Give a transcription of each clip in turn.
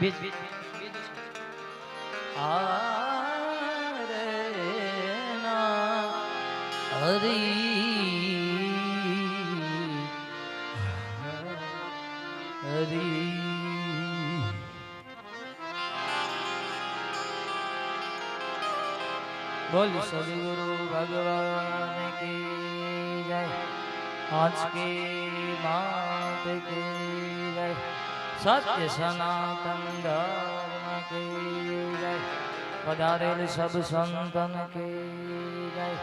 બીજ આરે ના હરી હરી बोल सदगुरु भगवान की जय आज की मात की जय सत्य सनातन धर्म की जय पधारेल सब संतन की जय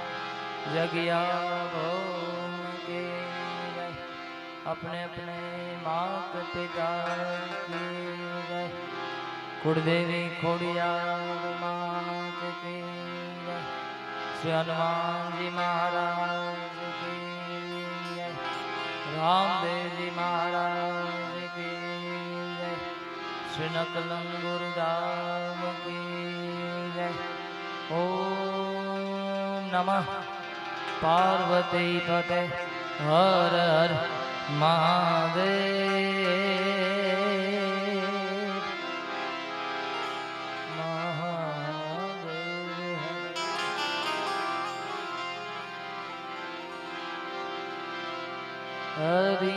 जगिया भौम की जय अपने अपने मात पिता की जय कुलदेवी खोड़ियार मात की श्री हनुमान जी महाराज की जय रामदेव जी महाराज की जय श्री नकलन गुरुदाम की जय ओम नमः पार्वती पते हर हर महादेव हरि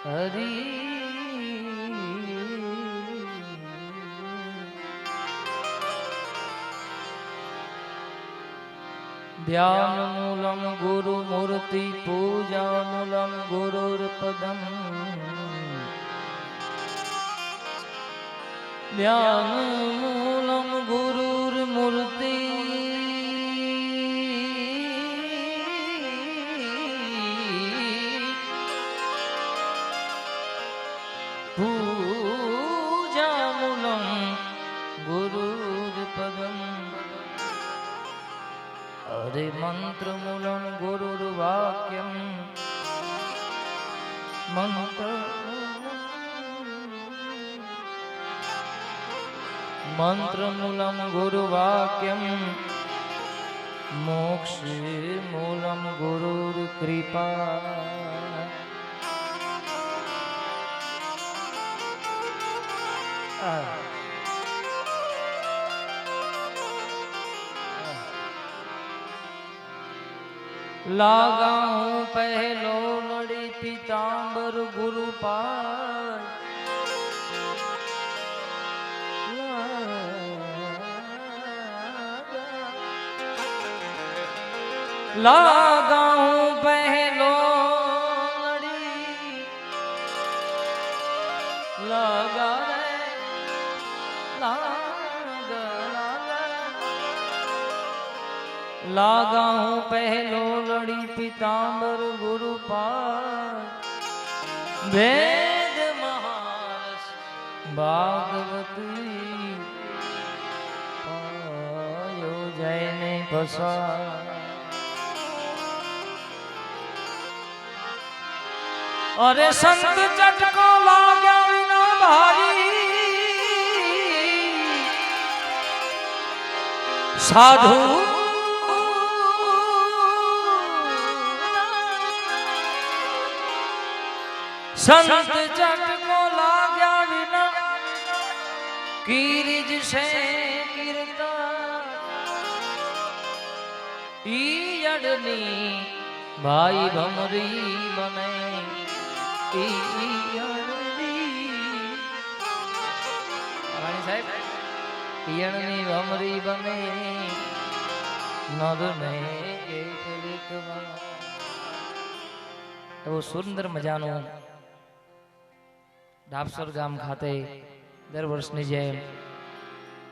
हरि ध्यान मूलम गुरु मूर्ति पूजा मूलम गुरुर्पदम ध्यान मूलम गुरुर्मूर्ति पूजा मूलम गुरुर्पदम अरे मंत्र मूलम गुरुर्वाक्यम मंत्र मंत्र मूलम गुरुवाक्यम मोक्ष मूलम गुरुर्कृपा लागा हूँ पहलो लड़ी पीताम्बर गुरु पार लागा हूँ पहलो लड़ी लगा लागा हूँ पहलो लड़ी पीताम्बर गुरु पार वेद महारस भागवती पायो जैने पसार अरे संत चटको लाग्या विना भारी साधु संत चटको लाग्या विना कीरिज से कीरता ईयडनी भाई भमरी बने ईयडनी भमरी बने नर ने एवं सुंदर मजानो ડાબસર ગામ ખાતે દર વર્ષની જેમ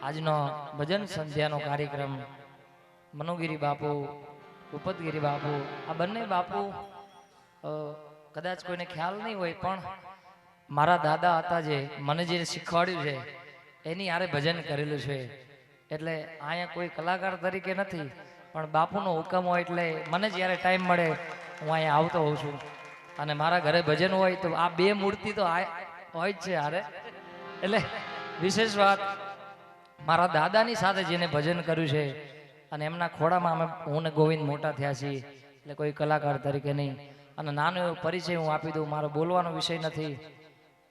આજનો ભજન સંધ્યાનો કાર્યક્રમ મનોગીરી બાપુ ભૂપતગીરી બાપુ આ બંને બાપુ કદાચ કોઈને ખ્યાલ નહીં હોય પણ મારા દાદા હતા જે મને જે શીખવાડ્યું છે એની આરે ભજન કરેલું છે એટલે અહીંયા કોઈ કલાકાર તરીકે નથી પણ બાપુનો હુકમ હોય એટલે મને જ્યારે ટાઈમ મળે હું અહીંયા આવતો હોઉં છું અને મારા ઘરે ભજન હોય તો આ બે મૂર્તિ તો હોય જ છે હારે એટલે વિશેષ વાત મારા દાદાની સાથે જેને ભજન કર્યું છે અને એમના ખોડામાં અમે હું ને ગોવિંદ મોટા થયા છીએ એટલે કોઈ કલાકાર તરીકે નહીં અને નાનો એવો પરિચય હું આપી દઉં. મારો બોલવાનો વિષય નથી.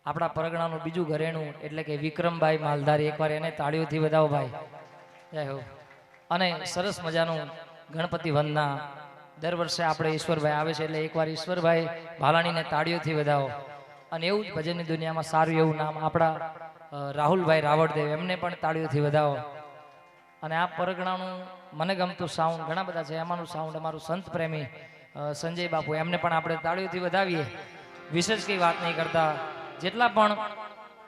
આપણા પરગણાનું બીજું ઘરેણું એટલે કે વિક્રમભાઈ માલધારી, એકવાર એને તાળીઓથી વધાવો ભાઈ. જય હો. અને સરસ મજાનું ગણપતિ વંદના દર વર્ષે આપણે ઈશ્વરભાઈ આવે છે એટલે એકવાર ઈશ્વરભાઈ ભાલાણીને તાળીઓથી વધાવો. અને એવું જ ભજનની દુનિયામાં સારું એવું નામ આપણા રાહુલભાઈ રાવળદેવ, એમને પણ તાળીઓથી વધાવો. અને આ પરગણાનું મને ગમતું સાઉન્ડ ઘણા બધા છે, એમાંનું સાઉન્ડ અમારું સંત પ્રેમી સંજય બાપુ, એમને પણ આપણે તાળીઓથી વધાવીએ. વિશેષ કંઈ વાત નહીં કરતા, જેટલા પણ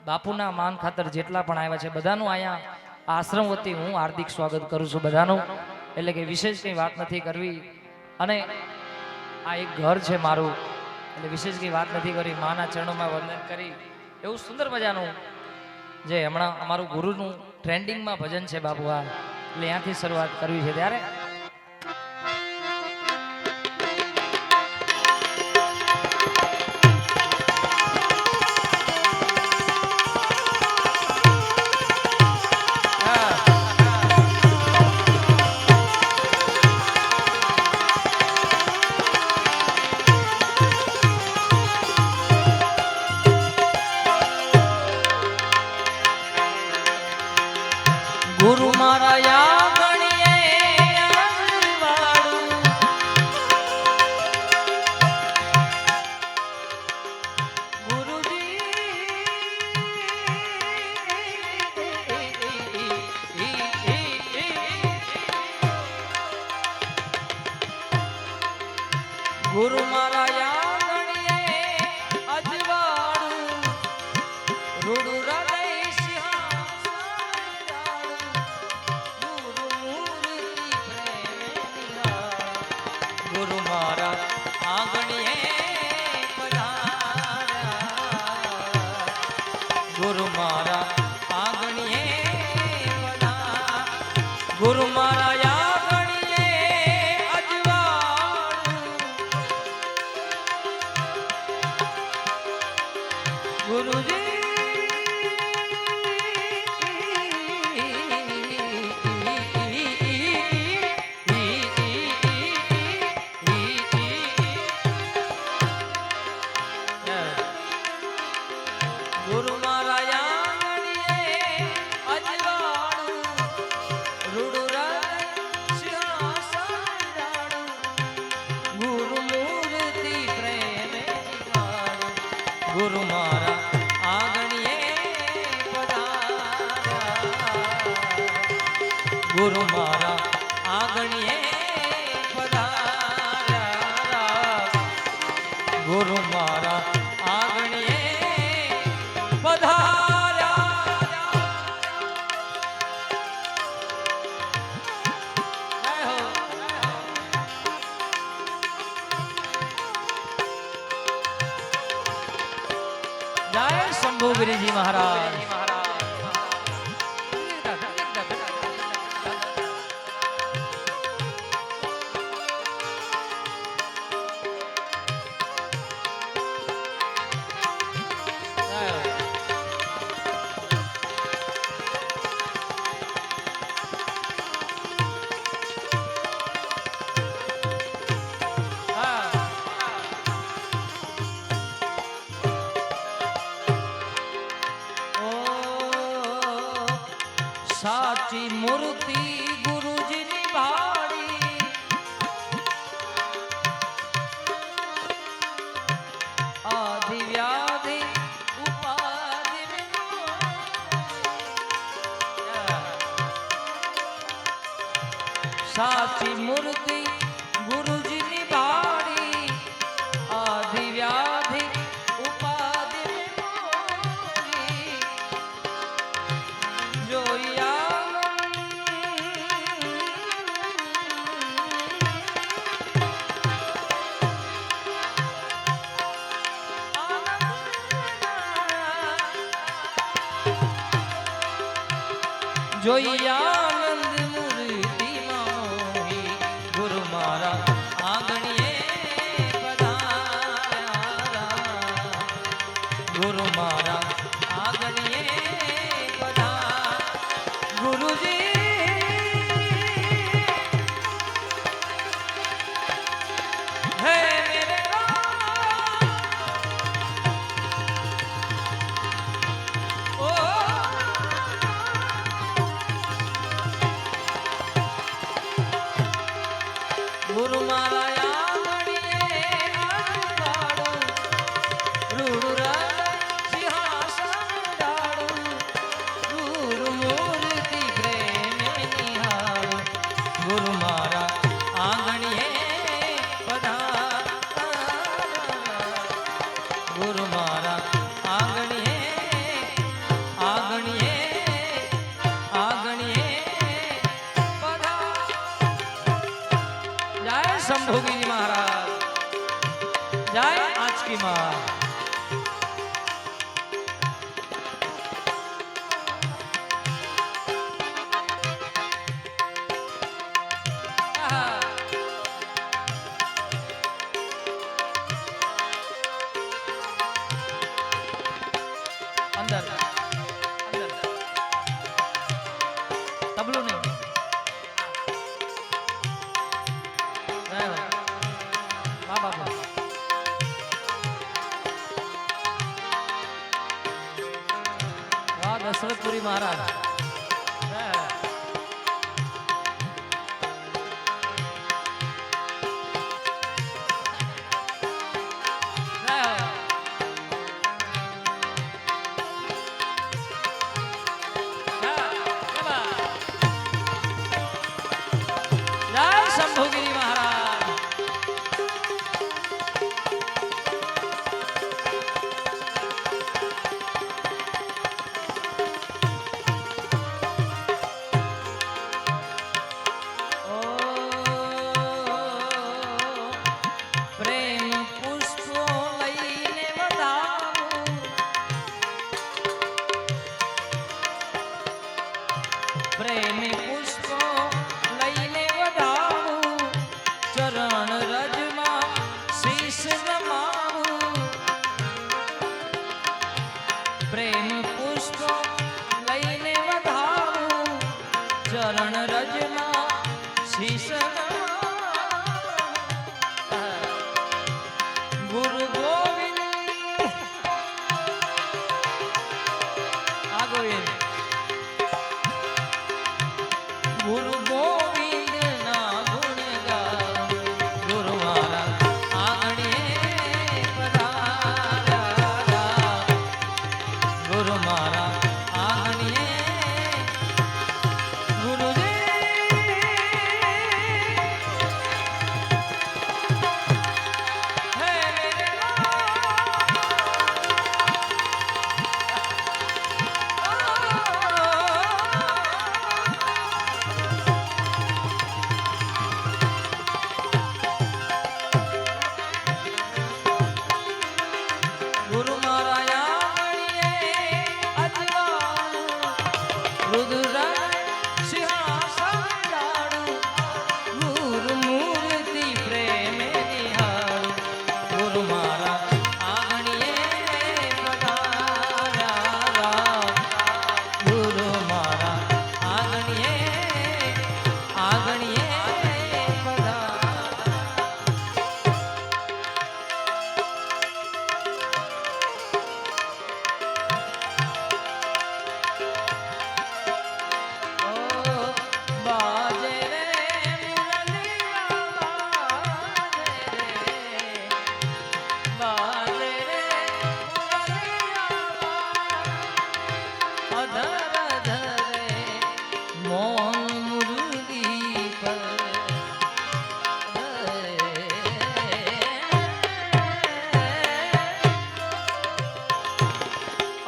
બાપુના માન ખાતર જેટલા પણ આવ્યા છે બધાનું અહીંયા આશ્રમ વતી હું હાર્દિક સ્વાગત કરું છું બધાનું. એટલે કે વિશેષ કંઈ વાત નથી કરવી. અને આ એક ઘર છે મારું, એટલે વિશેષ કંઈ વાત નથી કરી. માના ચરણોમાં વંદન કરી એવું સુંદર મજાનું જે હમણાં અમારું ગુરુનું ટ્રેન્ડિંગમાં ભજન છે બાપુ, આ એટલે ત્યાંથી શરૂઆત કરવી છે. ત્યારે ગુરુ મારા યા ગણીએ આશીર્વાદ, ગુરુજી ગુરુ મારા યા ગણીએ અજવાળું, રૂડું ગુરુ મારા આંગણીએ પધાર્યા, ગુરુ મારા આંગણીએ પધાર્યા, ગુરુ મારા આંગણીએ અજવાળું, ગુરુજી ગુરુ મારા આંગણીએ અજવાળું, રૂડું સિંહાસન, ગુરુ મૂર્તિ પ્રેમે નિહાળું, ગુરુ મારા આંગણીએ પધાર્યા, ગુરુ મારા આંગણીએ પધાર્યા, ગુરુ મારા આંગણીએ જય શંભુ ગિરિજી મહારાજ. સાચી મૂર્તિ ગુરુજીની ભાળી, આધિ વ્યાધિ ઉપાધિ સાચી મૂર્તિ ગુરુજીની ભાળી, આધિ વ્યાધિ ઉપાધિ જોયા જોઈ આનંદ મૂર્તિ મોહી, ગુરુ મારા આંગણીએ પધાર્યા, ગુરુ મારા આંગણીએ પધાર્યા, ગુરુજી હે મેરે ગુરુ મારા આંગણીએ આંગણીએ આંગણીએ જય શંભુગીરી મહારાજ જય આંચકી માં अंदर अंदर तबलो नहीं बाबा वाह दशरथपुरी महाराज शंभुगिरी महाराज ओ प्रेम पुष्पो लईने वधावो प्रेम पुष्पो लईने चरण रजमा शीश नमाऊं प्रेम पुष्प लईने वधाऊं चरण रजमा शीश गुरु गोविंद आगो गुरु गोविंद ना गुरु मारा आंगणिए गुरुजी हे मेरे गुरु मारा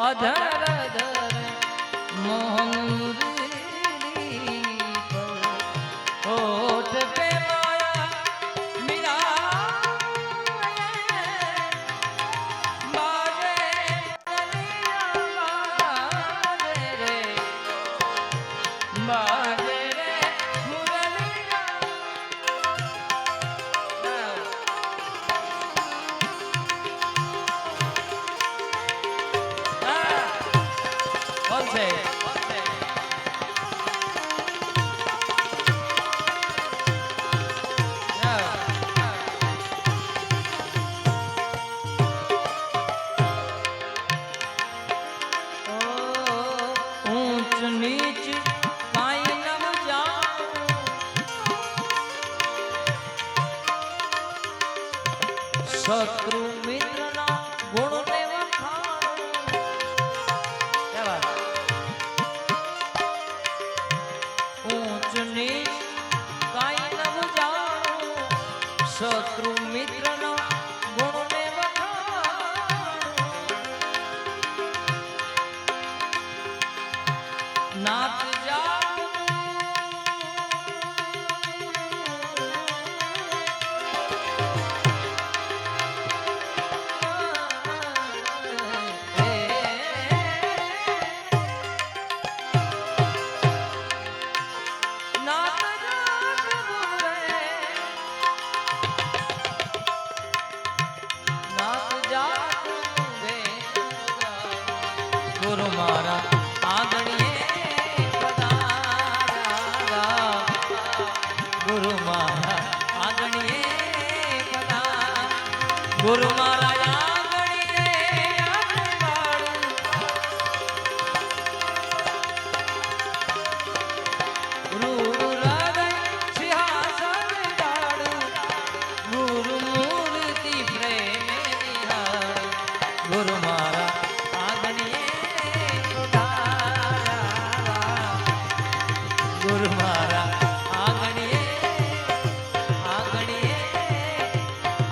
अधर अधर मोहन मुरली पर होठ पे माया मिला बाजे कलिया बाजे रे बाजे रे मुरलिया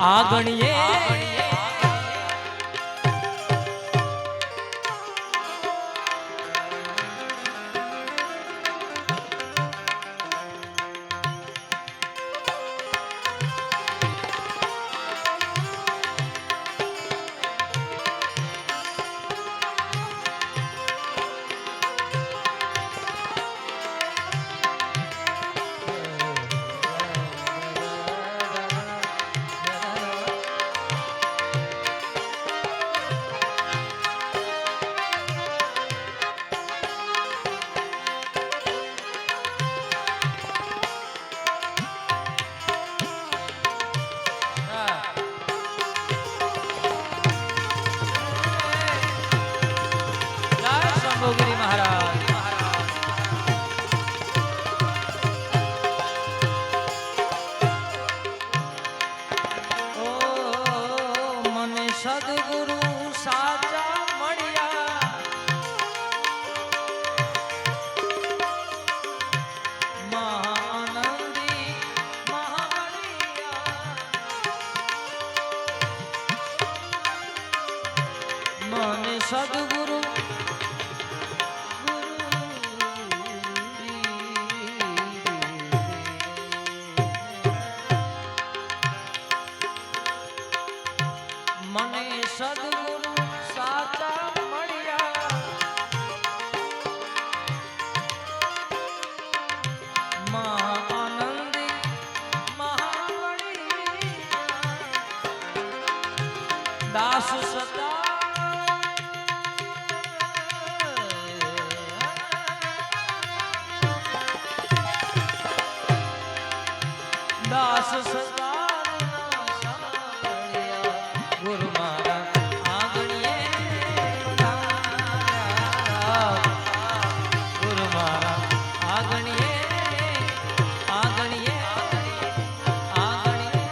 આગણીએ શંભુગીરી મહારાજ ઓ મને સદગુરુ સાચા મળ્યા મહાનંદી મહામળિયા મને સદગુરુ મને સદગુરુ સાચા મળ્યા મહાનંદી મહામળિયા દાસ સદા દાસ સદા ગુરુ મારા આગણીએ ગુરુ મારા આગણીએ આગણીએ આગણીએ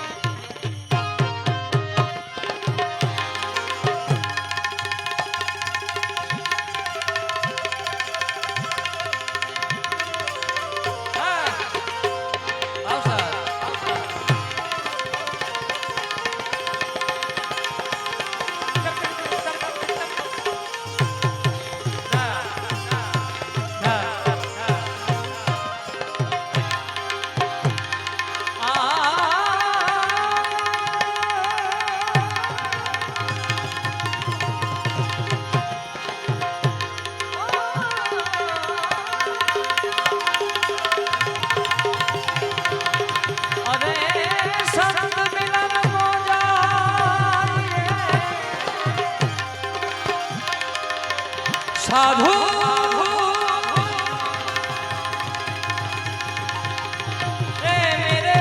સાધુ એ મેરે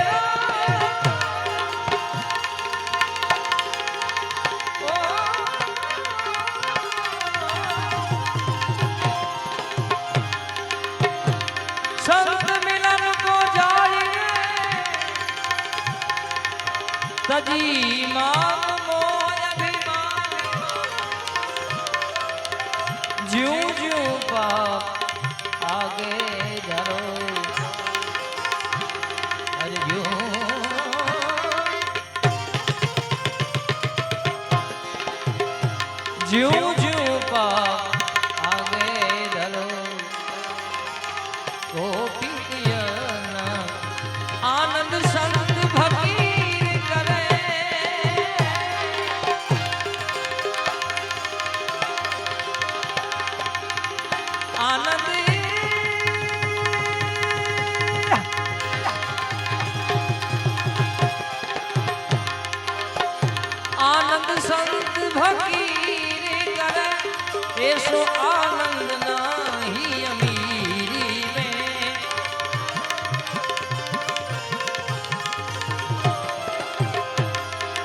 સંત મિલન કો જાઈએ તજી મામ મોય અભિમાન જ્યું જ્યું પાપ આગે ધરો અરે જ્યું જ્યું પાપ આગે ધરો ગોપીયના આનંદ સંત ભક્તિ કરે આનંદ આનંદ સંત ભક્તિ કરે એસો આનંદ નહીં અમીરી में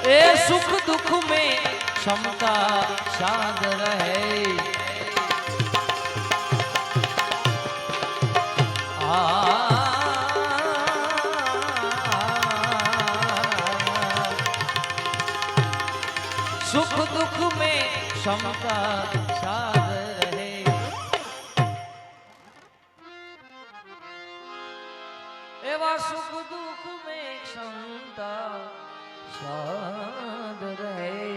ए सुख दुख में क्षमता साध रहे सुख दुख में क्षमता साध रहे एवा सुख दुख में क्षमता साध रहे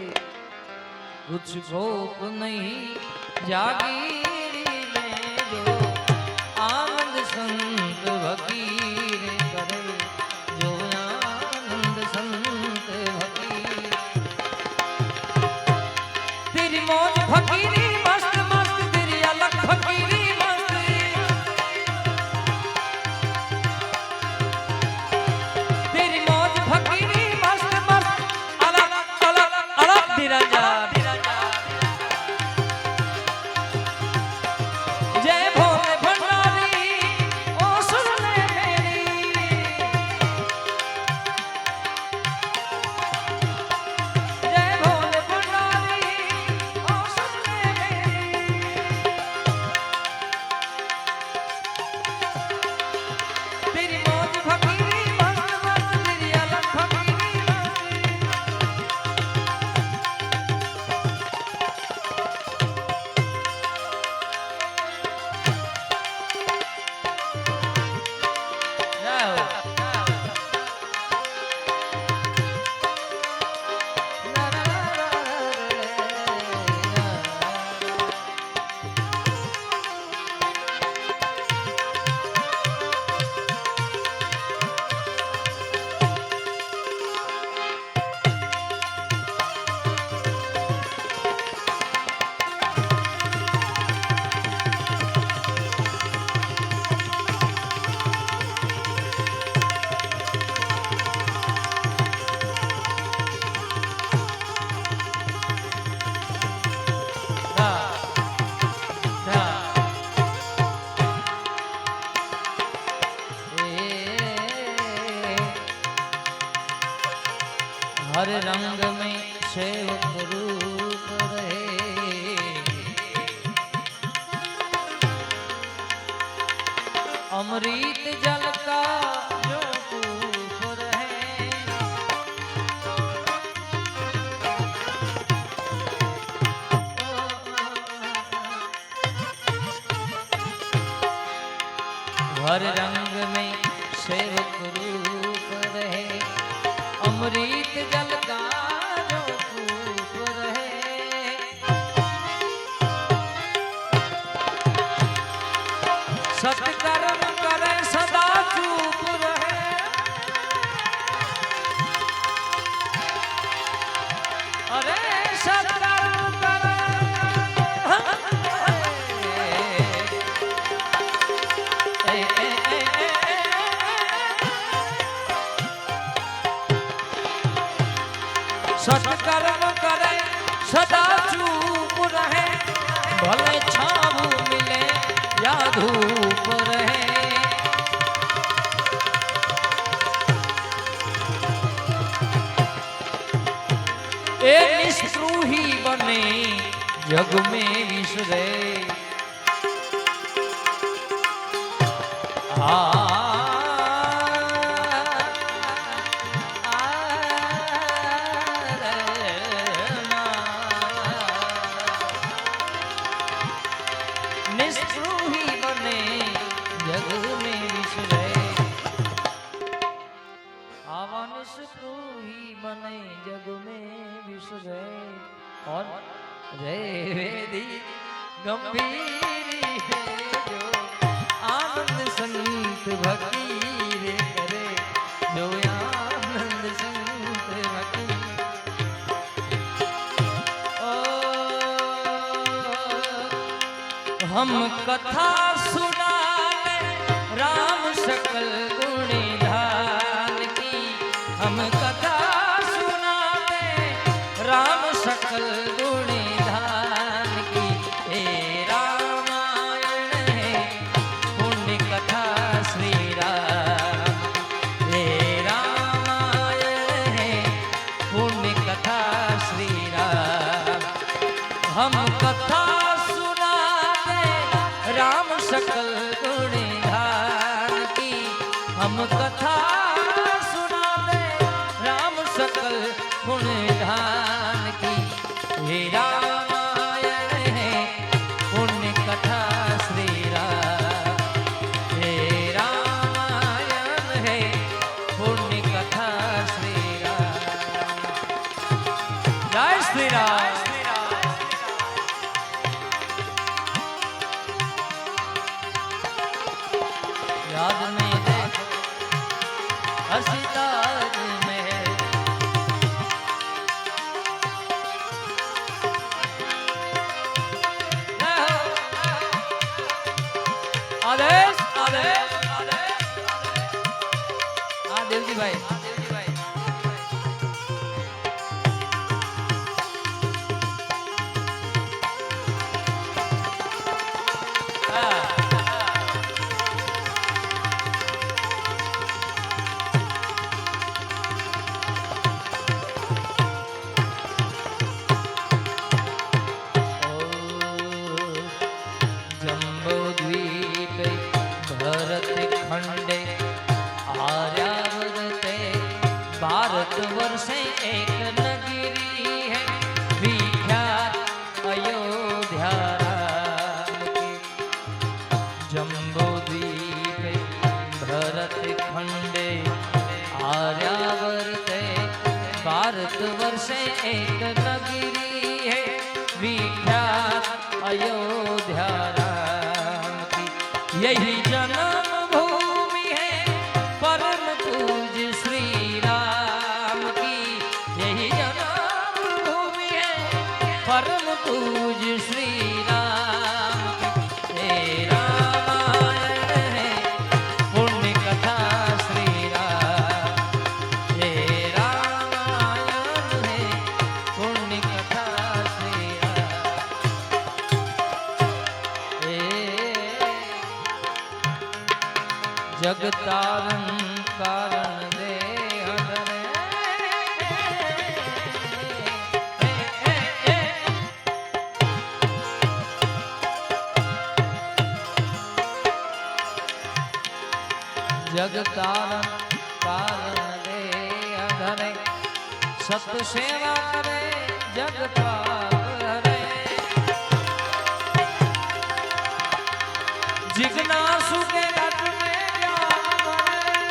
कुछ भोप नहीं जागीरी में जो आनंद संत फकीर करे जो आनंद संत फकीर तेरी मौज फकीरी मस्त मस्त तेरी अलग फकीरी मस्त तेरी मौज फकीरी मस्त मस्त अलग अलग अलग दिराजा जय भोले भंडारी ओ सुन ले मेरी जय भोले भंडारी ओ सुन ले मेरी तेरी मौज फकीरी मस्त मस्त तेरी अलग फकीरी हर रंग में सेवक रूप रहे अमृत जल का जो कूप रहे हर रंग में सेवक रूप रहे अमृत जल का जो कूप रहे सत्कर्म करे सदा चुप रहे अरे सत्कर्म करे सत्कर्म करे सदा चुप रहे भले छाव मिले या धूप रहे ए निष्क्रूही बने जग में विसरे निष्क्रूही बने जग में विसरे आवा निष्क्रूही बने जग में विसरे और रे वेदी गंभीरी है जो आनंद संत भक्ति करे जो आनंद संत भक्ति हम कथा सुनाते राम सकल गुणधान की हम कथा सुनाते राम सकल गुणधान की हे रामायण है पुण्य कथा श्री राम हे रामायण है पुण्य कथा श्री राम हम कथा राम सकल गुणधान की हम कथा सुनाते राम सकल गुणधान की हे रामायण है पुण्य कथा श्री राम हे रामायण है पुण्य कथा श्री राम बाद में देखो हसीदार में आदेश आदेश आदेश हाँ देवजी भाई वर्षे एक नगरी है विख्यात अयोध्या राम की जम्बो द्वीप भरत खंडे आर्यावर्ते भारत वर्षे एक नगरी है विख्यात अयोध्या राम की यही जन्म भूमि है परम पूज्य श्री परम पूज्य श्री राम हे रामायण है पुण्य कथा श्री राम हे रामायण है पुण्य कथा श्री राम हे जगतारण कारण दे जग कारण कारण दे अधरे सत सेवा करे जग पाप हरे जिज्ञासु के घट में ज्ञान भरे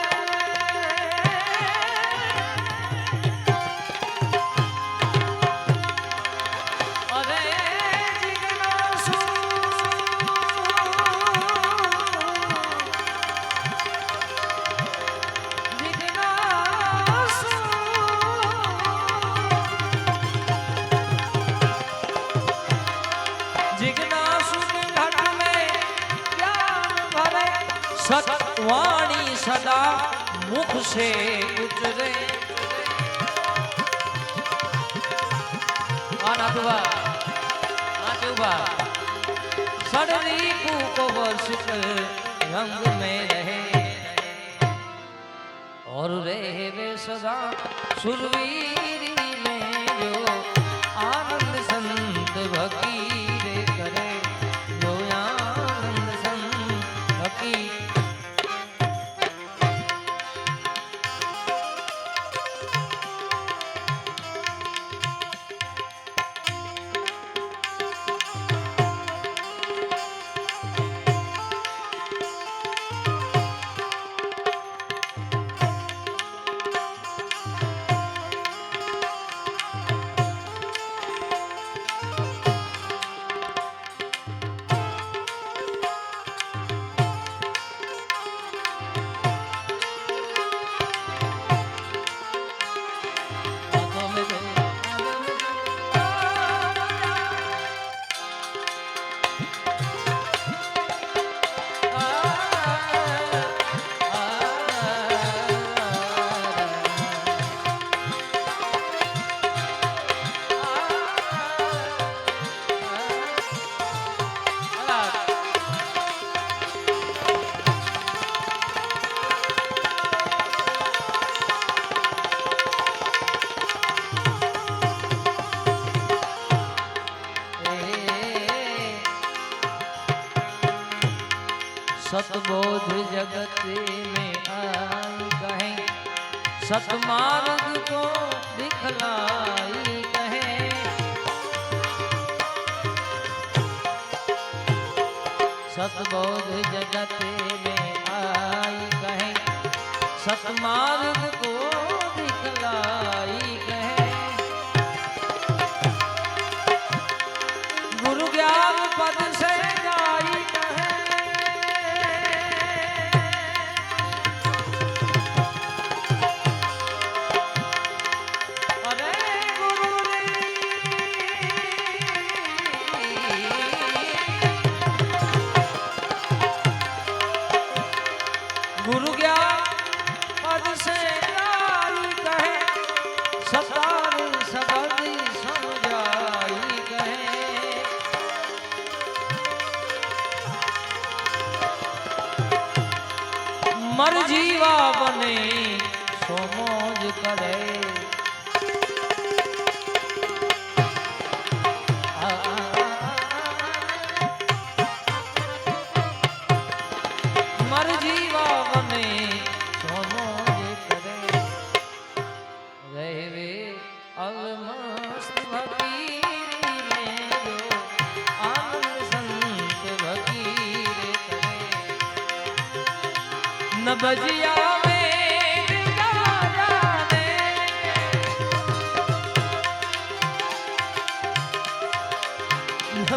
अरे जिज्ञासु सतवाणी सदा मुख से उतरे सड़री को वर्ष कर रंग में रहे और रहे वे सदा सुरवीरी में जो आनंद संत भकीर करे जो आनंद संत भकीर सतबोध जगत में आई कहे सतमार्ग को दिखलाई कहे सतबोध जगत में आई कहे सतमार्ग को दिखलाई कहे गुरु ज्ञान पद से जाई कहे भजिया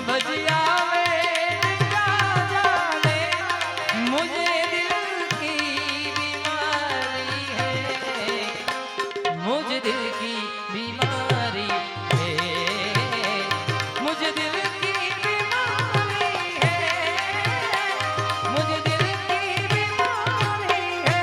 भजिया मुझे दिल की बीमारी है, मुझे दिल की बीमारी है, मुझे दिल की बीमारी है, मुझे दिल की बीमारी है।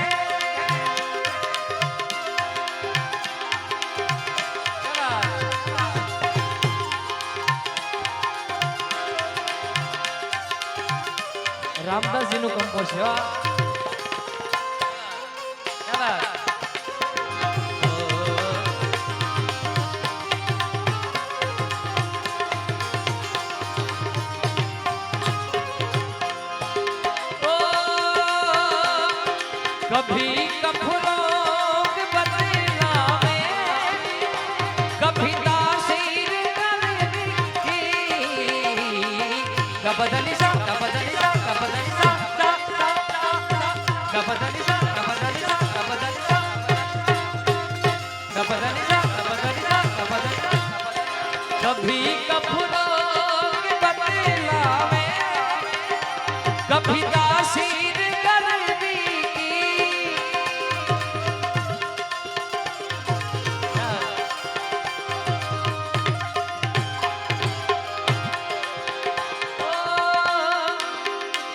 रामदास जी નું કંપોઝ છે कभी कफरों के बदलावे कभी तासीर की कबदली सा कबदली सा कबदली सा कबदली सा कबदली सा कबदली सा कबदली सा कबदली सा कबदली सा कभी कफरों के बदलावे कभी तासीर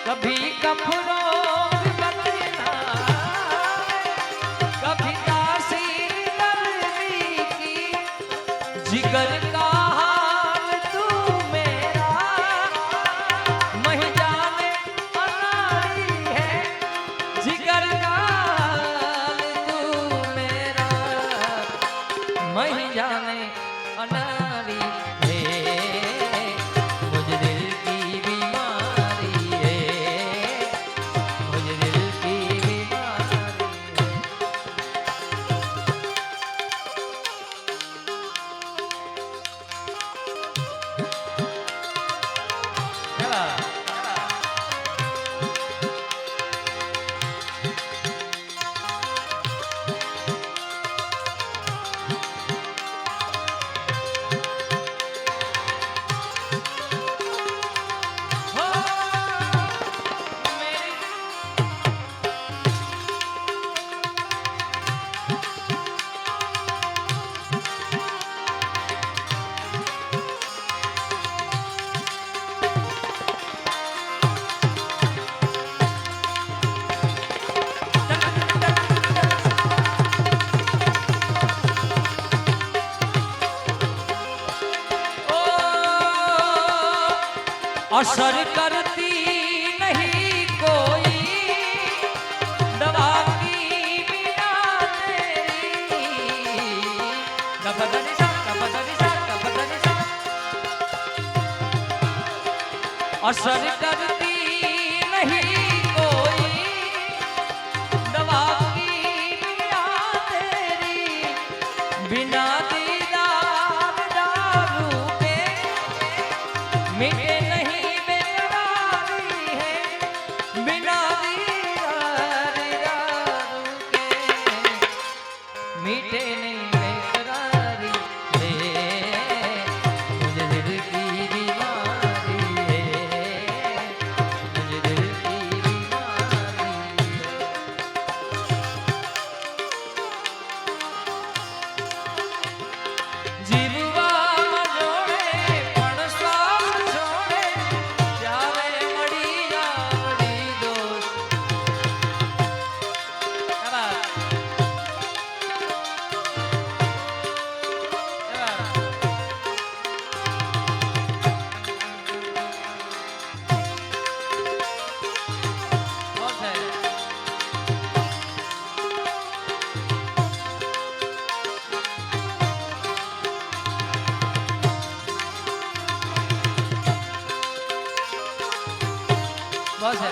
कभी कफरों बदला कभी तासीर दर्दी की जिगर का हाल तू मेरा मही जाने अनाड़ी है जिगर का हाल तू मेरा मही जाने अनाड़ी है मुझे दिल की बीमारी है मुझे दिल की बीमारी है। चला असर करती नहीं कोई दवा की बिना तेरी कबदली सा कबदली सा कबदली सा असर करती नहीं कोई दवा की बिना तेरी बिना दीदार दारू के मिटे मीठे नहीं बेकरारी है मुझे दिल की बीमारी है मुझे दिल की बीमारी है जीवा जोड़े पण स्वास छोड़े जावे मड़ी जावड़ी दोस्त बस है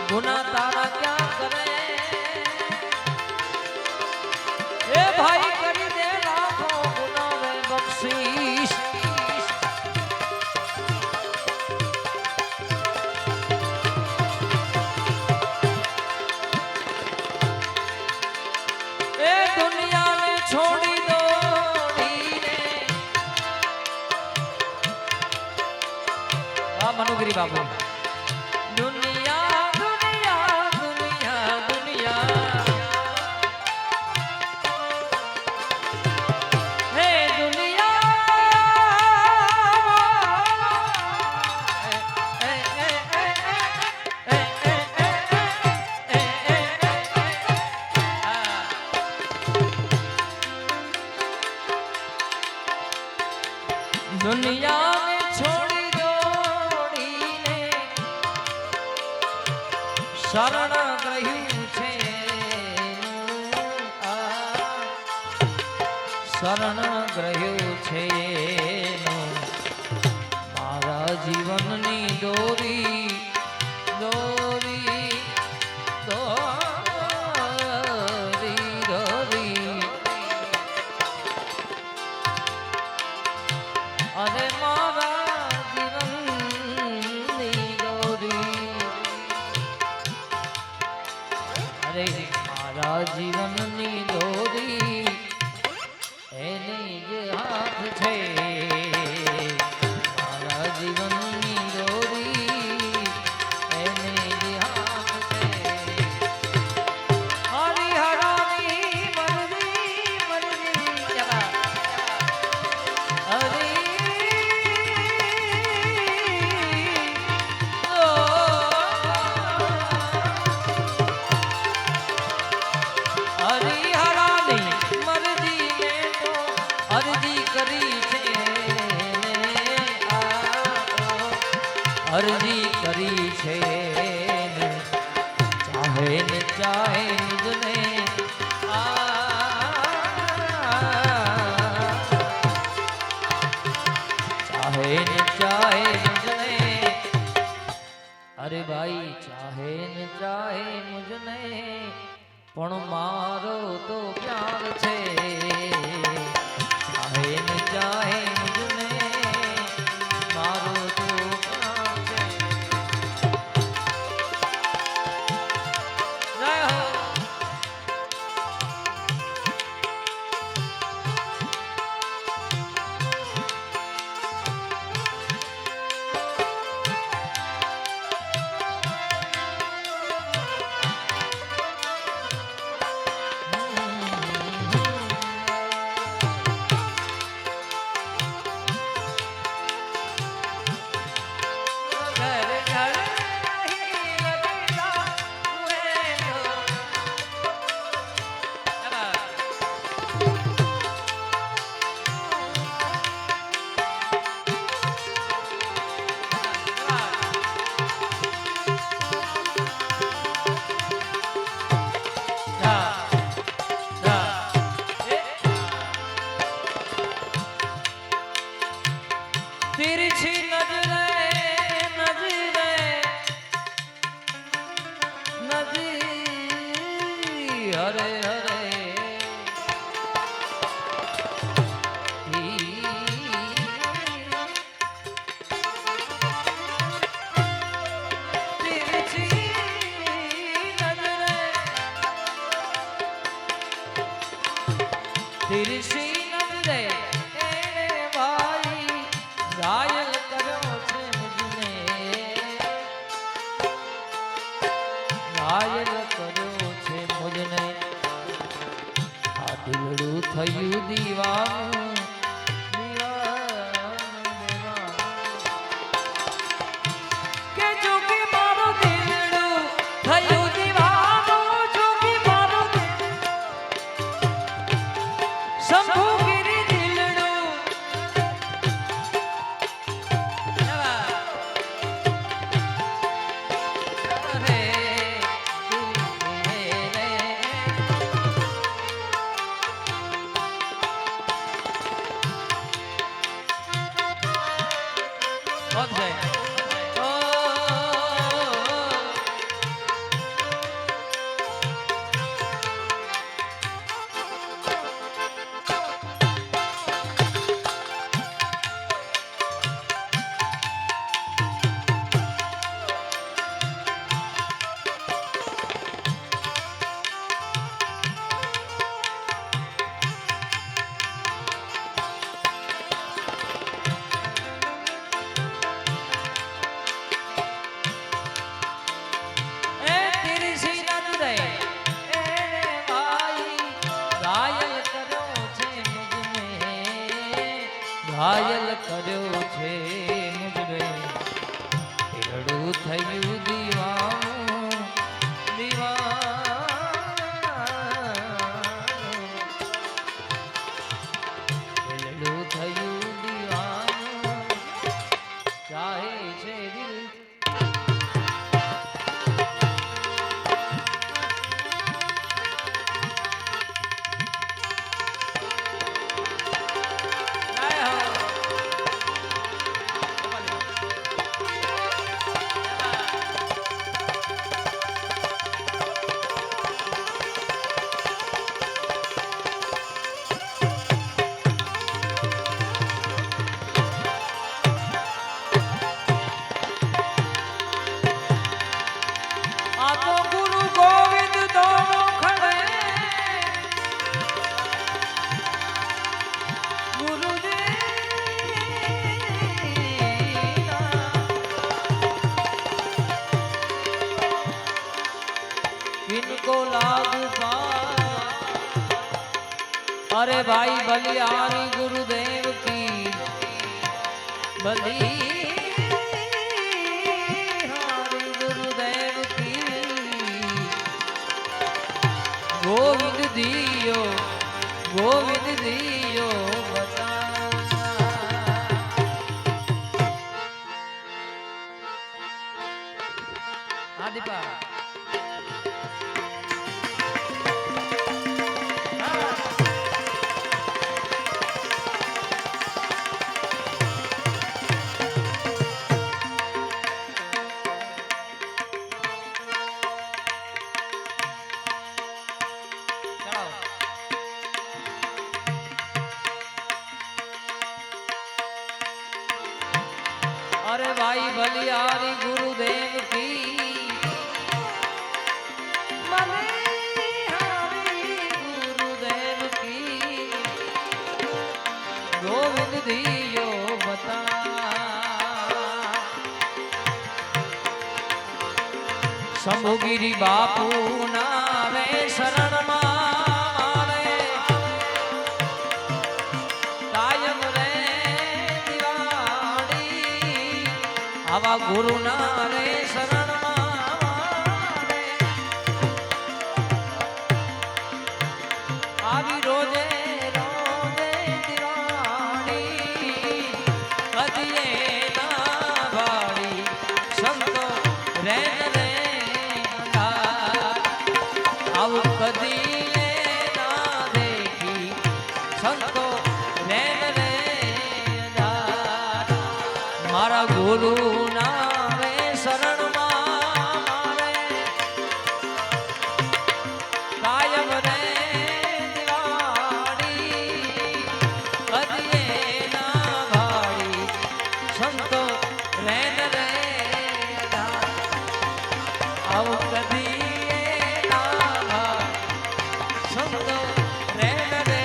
ગુના તારા ક્યાં કરે એ ભાઈ કરી દે લાખો ગુના વે બક્ષીશ એ દુનિયાને છોડી દો મનુગીરી બાપુ દુનિયા દુનિયા દુનિયા દુનિયા હે દુનિયા શરણ ગ્રહ્યું છે શરણ ગ્રહ્યું છે મારા જીવનની દોરી દોરી દોરી દોરી અરે મારા જીવનની દોરી મારા જીવનની દોરી એની જ હાથ છે મારા જીવનની દોરી એની જ હાથ છે હરિહરાની મરજી મરજી અરજી કરી છે ચાહે ને ચાહે મુજને ચાહે ને ચાહે મુજને અરે ભાઈ ચાહે ને ચાહે મુજને પણ મારો તો પ્યાર છે ચાહે ને ચાહે મુજને મારો તો હરે હરે તિરછી નજરે એને ભાઈ ઘાયલ કર્યો છે મુજને ઘાયલ કર્યો છે મુજને આ દિલડું થયું દીવાનું કે જોગી મારું દિલડું થયું દીવાનું જોગી મારું શંભુ ગિરી દિલડું કર્યો છે મુજબે રડું થયું દીવાનું દીવાનું થયું દીવાનું ચાહે છે દિલ इनको लागू पा अरे भाई बलिहारी गुरुदेव की बलिहारी गुरुदेव की गोविंद दियो बता आदिपा अरे भाई बलिहारी गुरुदेव की बलिहारी गुरुदेव की गोविंद दियो बता शंभुगिरी बापू नारे शरण मारे कायम रे आवा गुरु नारे शरण मारे आवी रोजे रोजे दीवानी कदिए ना भाड़ी संतो रैन रे आव कदिए ना देखी संतो रैन रे मारा गुरु नारे शरण मारे कायम रे दिवाड़ी कदिए ना भाड़ी संतो रैन रे आओ कदिए ना भाड़ी संतो रैन रे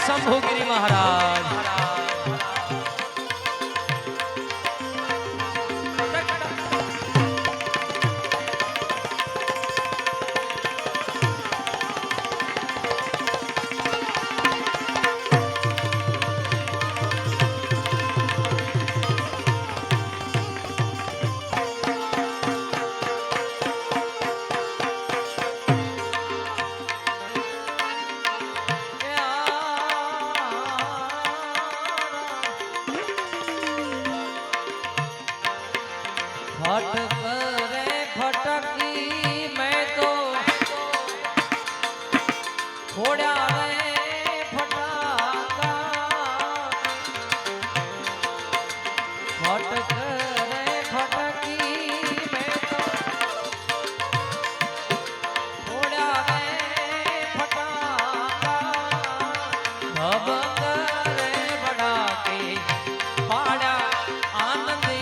शंभुगिरी महाराज फटक रे फटकी मैं तो फोड़ा रे फटाका फटक रे फटकी मैं तो फोड़ा रे फटाका भबक रे बड़ाके पाड़ा आनंदी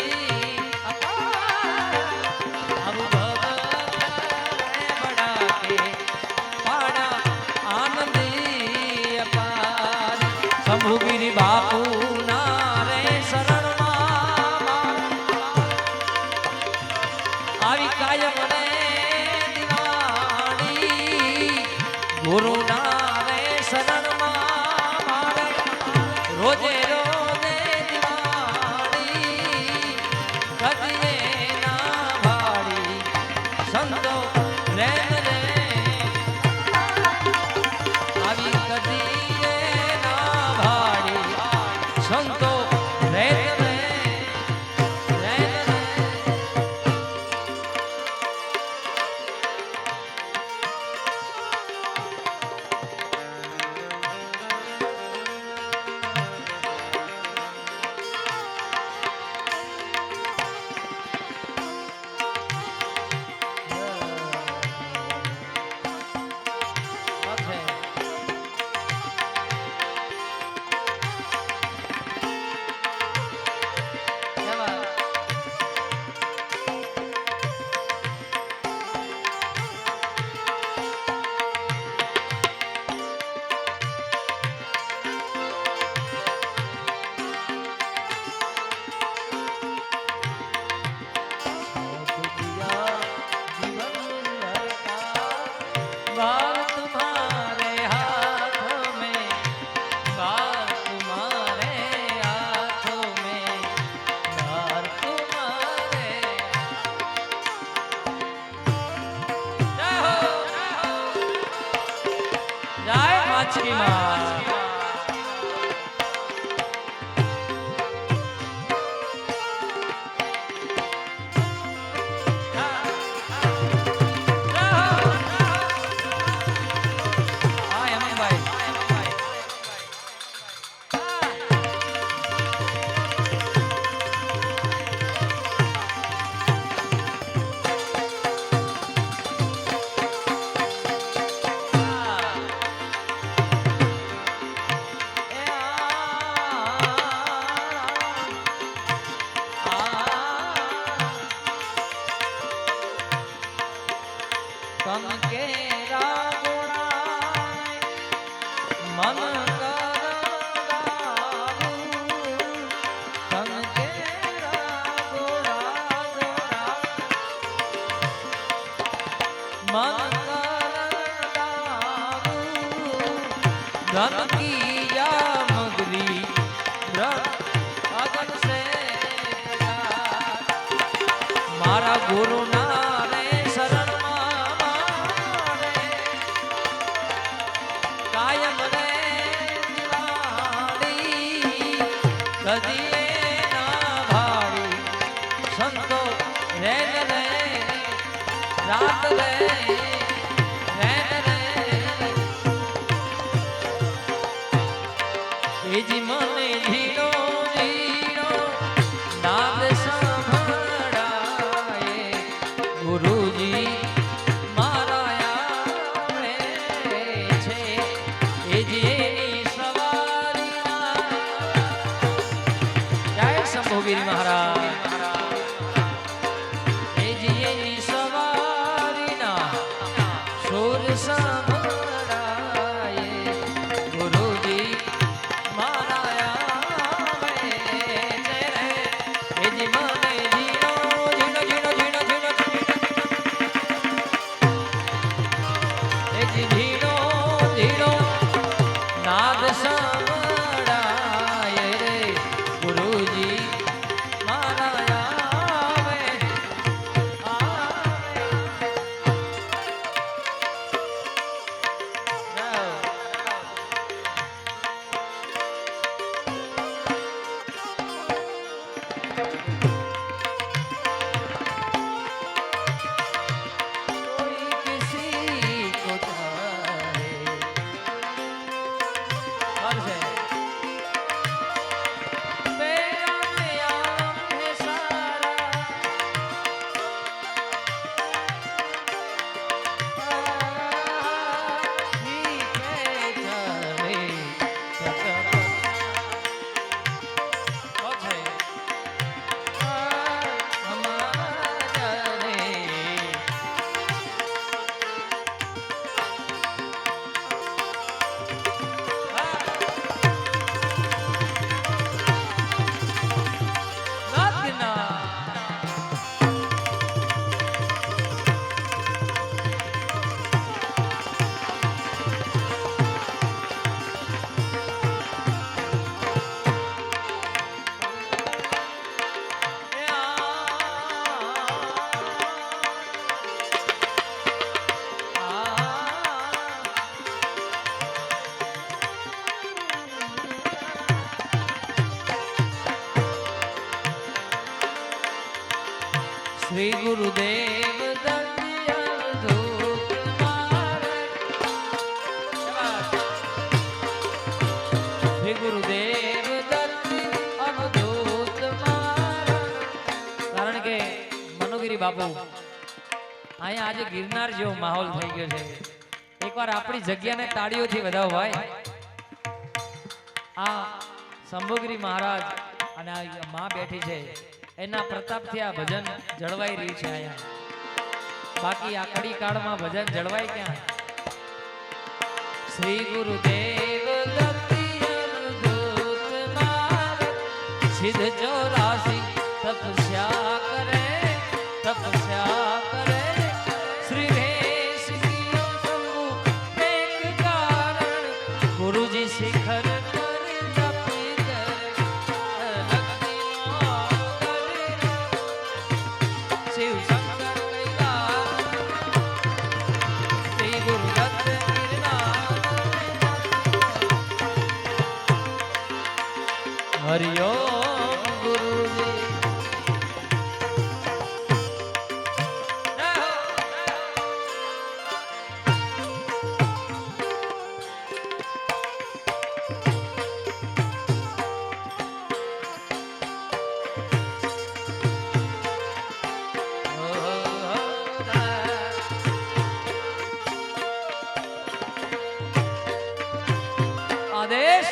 पाड़ा आनंदी શંભુગીરી બાપુ ના રે શરણમાં આવી કાયમ રે દિવાળી ગુરુ ના રે શરણમાં મારે રોજે રોજે દિવાળી કદીએ ના ભાડી સંતો રે રે આવી કદીએ ના ભાડી સંતો રે રે धन की या मगरी अगन से मारा गुरु ना रे शरण मारे कायम रे दिवाળી कदिए ना भाड़ी संतो रे रे रात रे जी मने झीणो झीणो नाद संभळाए गुरुजी मारा आवे छे ए जी एनी सवारीना जय शंभुगिरी महाराज ए जी एनी सवारीना सुर બાપુ અહીંયા આજે ગિરનાર જેવો માહોલ થઈ ગયો છે. એકવાર આપણી જગ્યાને તાળીઓથી વધાવો ભાઈ. આ શંભુગીરી મહારાજ અને આ માં બેઠી છે એના પ્રતાપથી આ ભજન જળવાઈ રહ્યું છે અહીંયા. બાકી આ કડી કાળમાં ભજન જળવાય ક્યાં? શ્રી ગુરુદેવ સિદ્ધ 84 તપસ્યા કરે શ્રી વેશ કિયો શંભુ એક કારણ ગુરુજી શિખર હરિઓમ ગુરુજી. આદેશ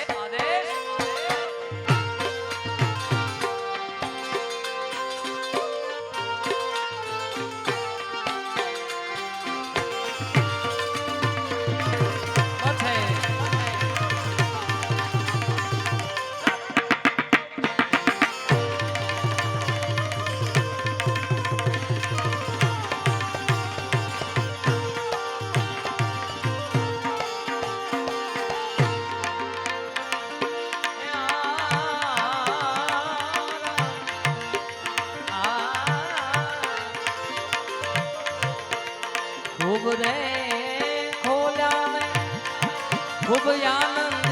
ખૂબ રે ખોલ્યા ને ખૂબ આનંદ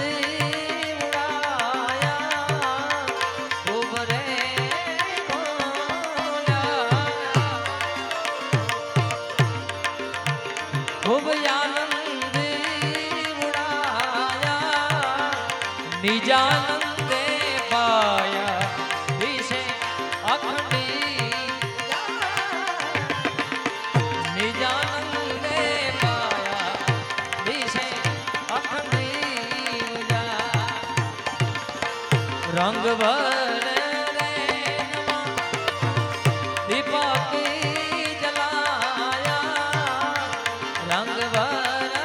ઉડાયા ખૂબ રે ખોલ્યા ખૂબ આનંદ ઉડાયા નિજાનંદે પાયા વિશે અખંડી નિજાનંદ રંગ ભરે દીપક જલાયા રંગ ભરે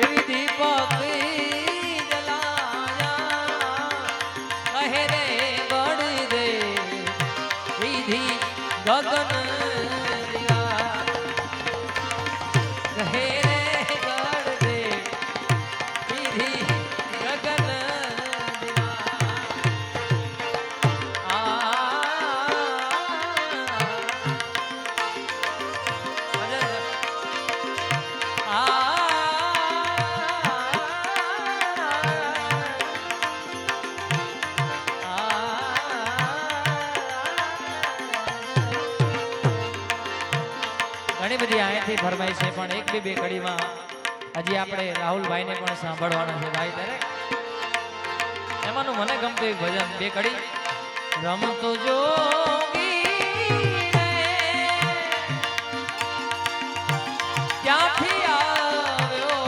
એવી દીપક જલાયા કહે રે ગણ દે વિધિ ગગન કહે ઘણી બધી અહીંયાથી ફરમાઈ છે પણ એક બી બે કડીમાં હજી આપણે રાહુલભાઈને પણ સાંભળવાના છે ભાઈ. ત્યારે એમાંનું મને ગમતું એક ભજન બે કડી રમતો જોગી ક્યાંથી આવ્યો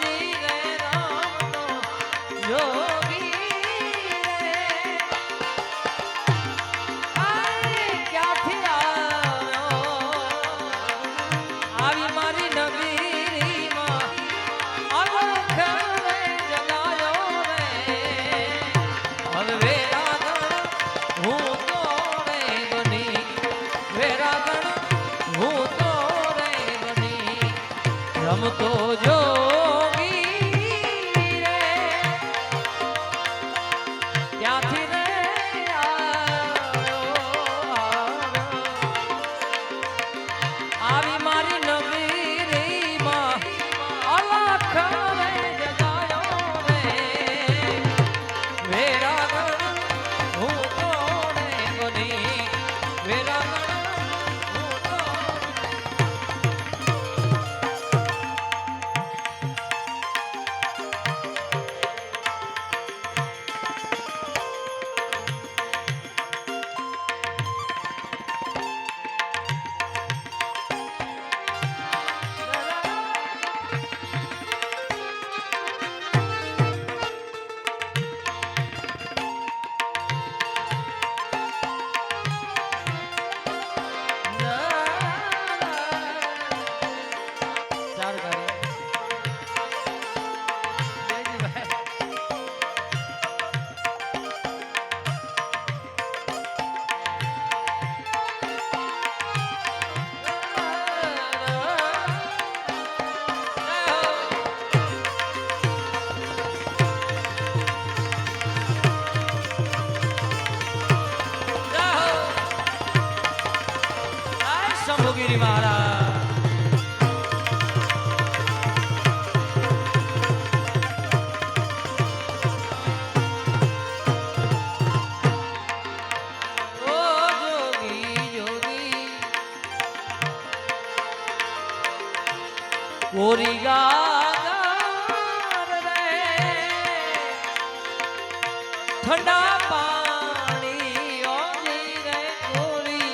જી રે રમતો જોગી ક્યાંથી રમતો જોગી રે ક્યાંથી રે આવી મારી નગરીમાં અલખ રે જગાયો રે વેરાગણ હું તો રે બની વેરાગણ હું તો મનુગીરી મહારાજ કોરી ગાગર રે ઠંડા પાણી ઓજી રે કોરી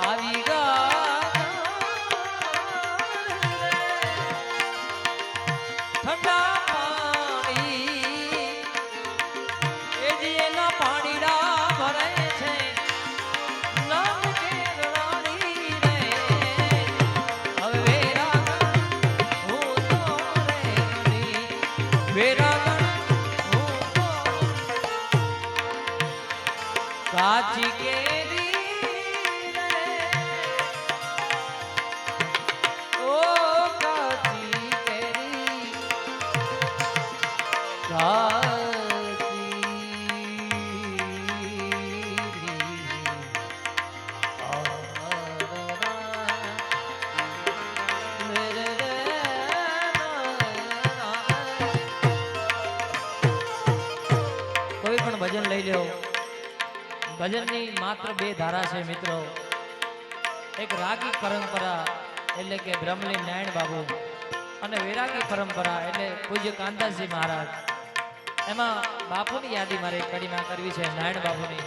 આવી ગાગર રે ઠંડા પાણી એ જે એના પાણીડા ભરે છે નામ કે રાણી રે કાચી કેરી રે ઓ કાચી કેરી કાચી કોઈ પણ ભજન લઈ લ્યો ભજનની માત્ર બે ધારા છે મિત્રો એક રાગી પરંપરા એટલે કે બ્રહ્મલી નારાયણ બાબુ અને વૈરાગી પરંપરા એટલે પૂજ્ય કાંતાજી મહારાજ એમાં બાપુની યાદી મારે કડીમાં કરવી છે નારાયણ બાબુની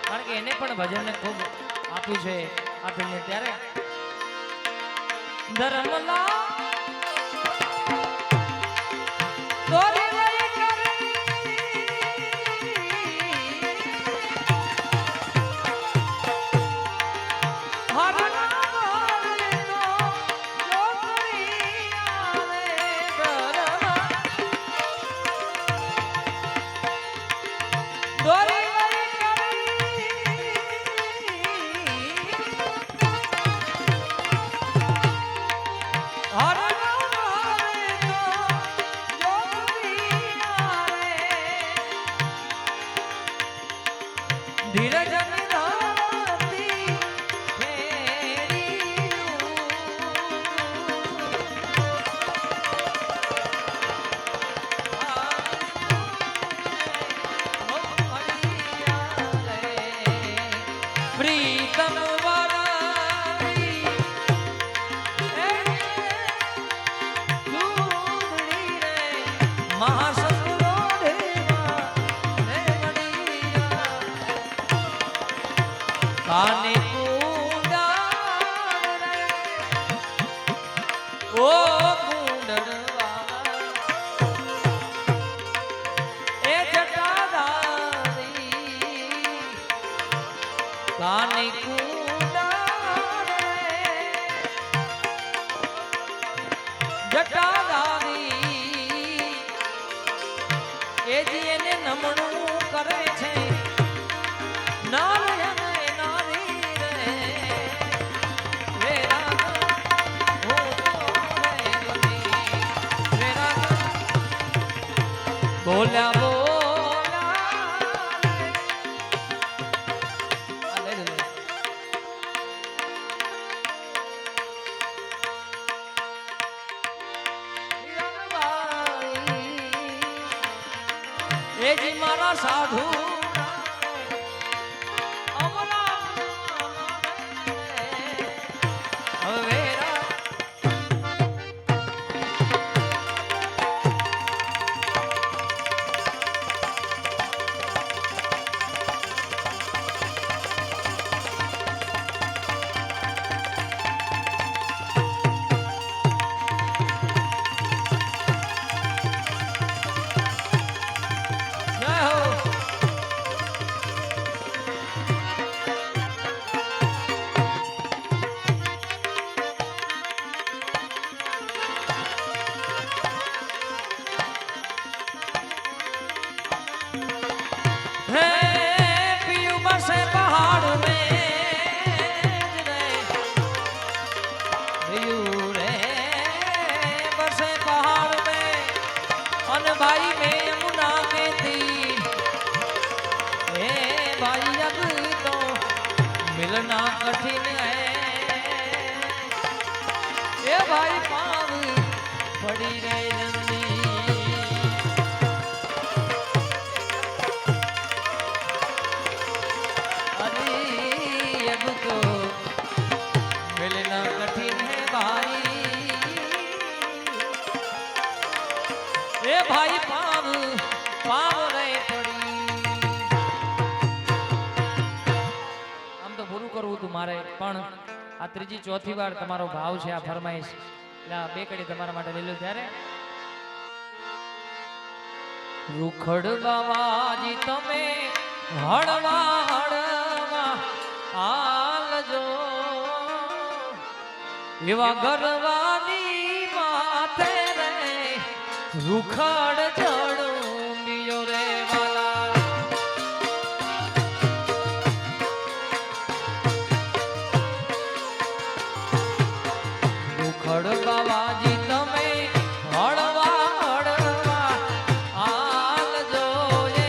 કારણ કે એને પણ ભજનને ખૂબ આપ્યું છે આપીને ત્યારે ધર્મલા કાને કુંડા ઓ કુંડળવા એ જટાધારી કાને કુંડા જટાધારી એ જી એને નમણું કરે છે નારાયણ બોલ્યા બોલ્યા એ જી મારા સાધુ भाई में यमुना में तीर भाई अब तो मिल मिलना कठिन है ए भाई पाव पड़ी रे जल्दी अरे अब तो मिलना कठिन है भाई ए भाई पाव पाव रे पड़ी આમ તો પૂરું કરવું તું મારે પણ આ ત્રીજી ચોથી વાર તમારો ભાવ છે આ ફરમાઈશ એટલે આ બે કડી તમારા માટે લઈ લો ત્યારે રૂખડ બાવાજી તમે હળવા હળવા આલજો એવા ગરવાની માથે રે રૂખડ ચડું બીજો રે વાલા રૂખડ બાવાજી તમે હળવા હળવા આલજો એ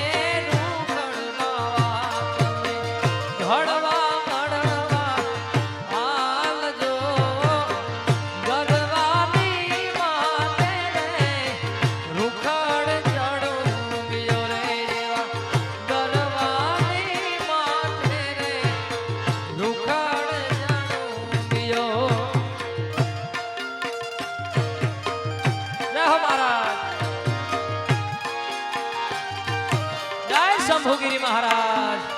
રૂખડ બાવા તમે હળવા હળવા આલજો ગરવાની માથે રે રૂખડ ચડું બીજો રે જેવા ગરવાની માથે રે રૂખડ ચડું બીજો शंभुगिरी महाराज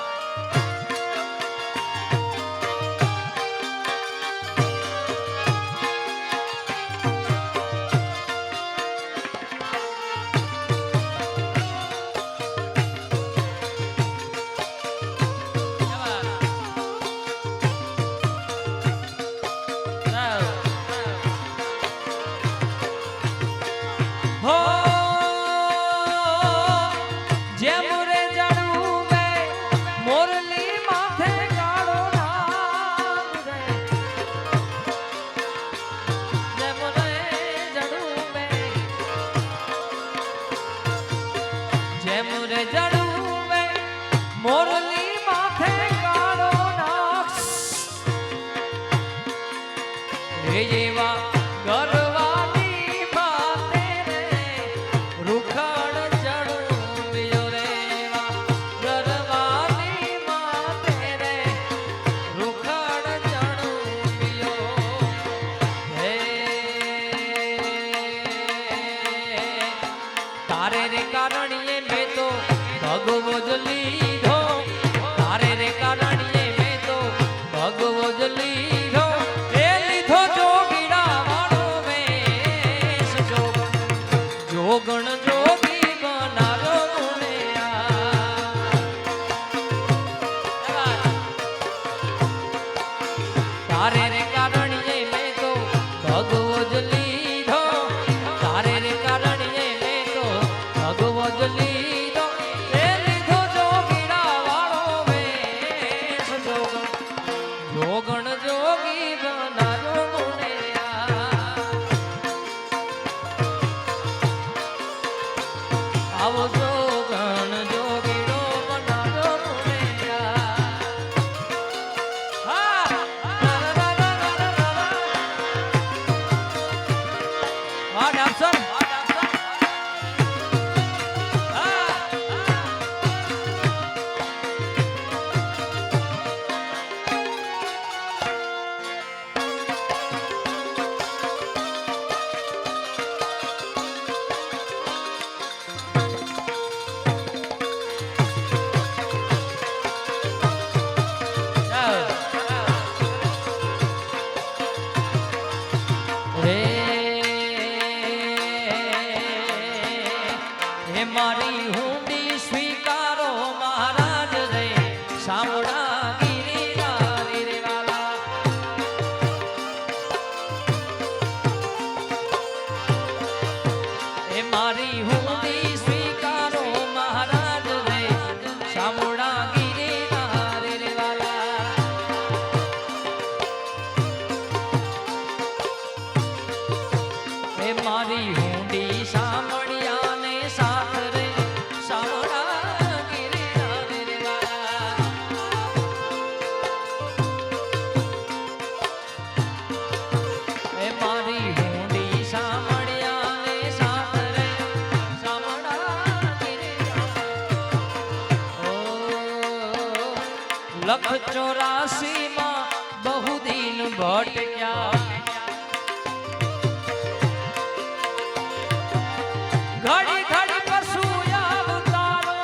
तारे रे कारणिये मैं तो भगवो ज लीधो तारे रे कारणिये मैं तो भगवो ज लीधो ए लीधो जोगीड़ा वाळो वेश जोगण जोगी बनारो मुनिया तारे रे कारणिये मैं तो भगवो ज लीधो तारे रे कारणिये भगवो ज लीधो ए लीधो जोगीड़ा वाळो वेश जोगण जोगी बनारो मुनिया आवो जोगण जोगीड़ो बनारो मुनिया हा हा डांसर मारी हुंडी स्वीकारो महाराज रे सावड़ा गिरिधारी रे वाला ए मारी हुंडी स्वीकारो महाराज रे सावड़ा गिरिधारी रे वाला ए मारी हुंडी सामड़िया ने साथ रे सावड़ा गिरिधारी रे वाला लख 84 માં बहु दिन भटक्या घड़ी घड़ी पशु अवतारो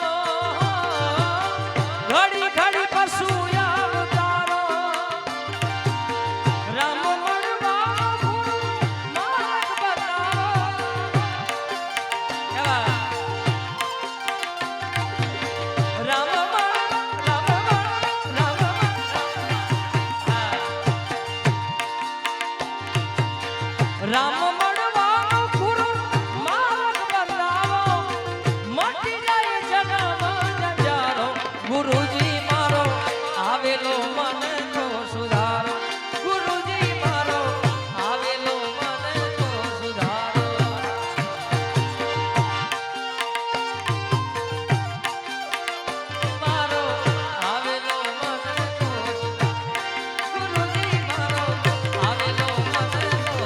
घड़ी घड़ी पशु अवतारो राम मरवा मार्ग बताओ राम राम मरवा गुरु मार्ग बताओ मटी जाए जन्म जंजारो गुरुजी मारो आवेलो मन को सुधारो गुरुजी मारो आवेलो मन को सुधारो मारो आवेलो मन को गुरुजी मारो आवेलो मन को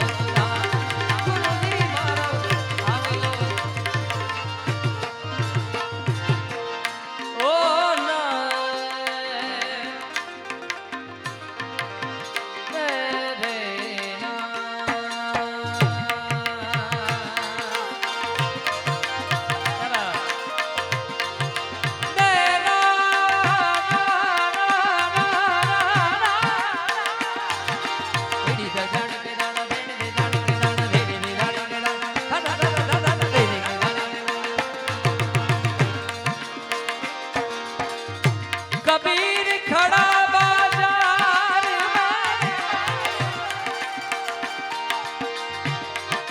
कबीर खड़ा बाजार में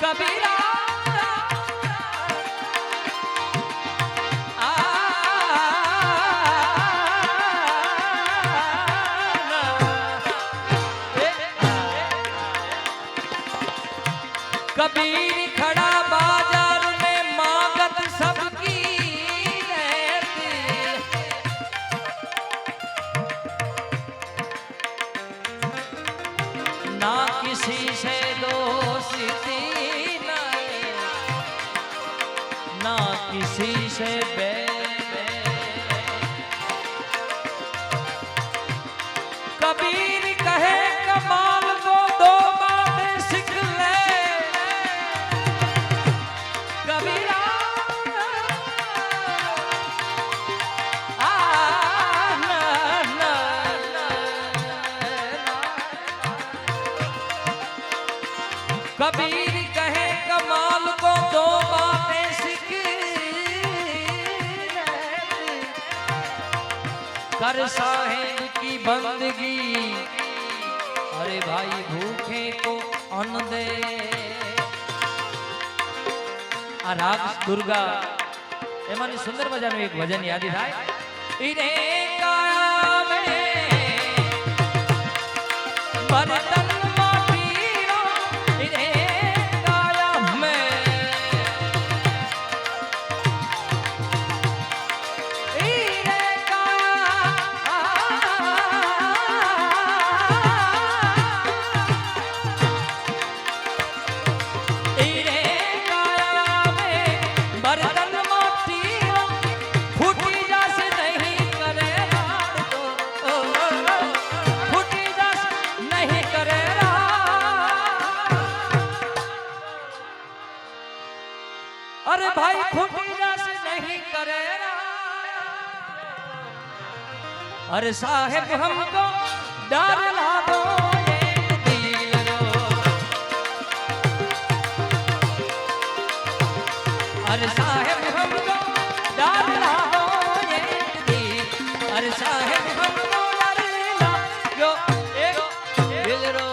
कबीरा कबीर खड़ा बाजार में मांगत सबकी रहती ना किसी से दोस्ती नहीं ना किसी से कबीर कहे कमाल को दो बातें सीख ले कबीरा कबीर कहे कमाल को दो बातें सीख कर साहेब की बंदगी अरे भाई भूखे को अन्न दे आ राग दुर्गा एमानी सुंदर मजाનું એક ભજન યાદ થાય ઈરે કાયા મે બરતન अरे भाई खुटी से नहीं करे अरे साहेब हमको डर ला दो अरे साहेब हमको डर ला दो अरे साहेब हमको डर ला दो एक दिल रो